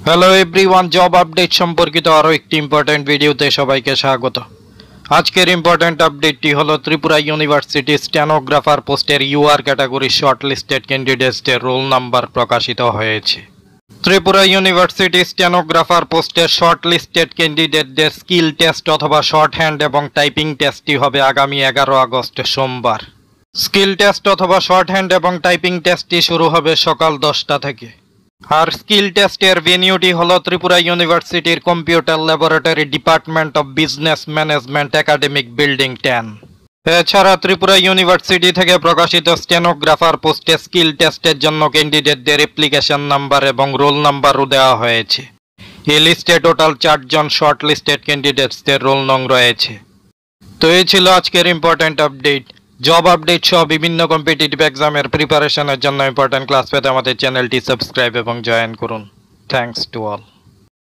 Hello everyone, job update সম্পর্কিত আরও একটি ইম্পর্ট্যান্ট ভিডিওতে সবাইকে স্বাগত। আজকের ইম্পর্ট্যান্ট আপডেটটি হলো ত্রিপুরা ইউনিভার্সিটি স্টেনোগ্রাফার পোস্টের ইউআর ক্যাটাগরি শর্ট লিস্টেড ক্যান্ডিডেটসদের রোল নাম্বার প্রকাশিত হয়েছে। ত্রিপুরা ইউনিভার্সিটি স্টেনোগ্রাফার পোস্টের শর্ট লিস্টেড ক্যান্ডিডেটদের স্কিল টেস্ট অথবা শর্ট হ্যান্ড এবং টাইপিং টেস্টটি হবে আগামী 11 আগস্ট সোমবার। স্কিল টেস্ট অথবা শর্ট হ্যান্ড এবং টাইপিং টেস্টটি শুরু হবে সকাল 10টা থেকে। আর স্কিল টেস্টের ভেনিউটি হলো ত্রিপুরা ইউনিভার্সিটির computer laboratory department of business management academic building 10। এছাড়া ত্রিপুরা ইউনিভার্সিটি থেকে প্রকাশিত স্টেনোগ্রাফার পোস্টে স্কিল টেস্টের জন্য ক্যান্ডিডেটদের অ্যাপ্লিকেশন নাম্বার এবং রোল নাম্বারও দেওয়া হয়েছে। এই লিস্টে টোটাল 4 জন শর্ট লিস্টেড ক্যান্ডিডেটসদের রোল নং রয়েছে। তো এই ছিল আজকের ইম্পর্ট্যান্ট আপডেট। জব আপডেট সহ বিভিন্ন কম্পিটিটিভ এক্সামের প্রিপারেশনের জন্য ইম্পর্ট্যান্ট ক্লাস পেতে আমাদের চ্যানেলটি সাবস্ক্রাইব এবং জয়েন করুন। Thanks to all.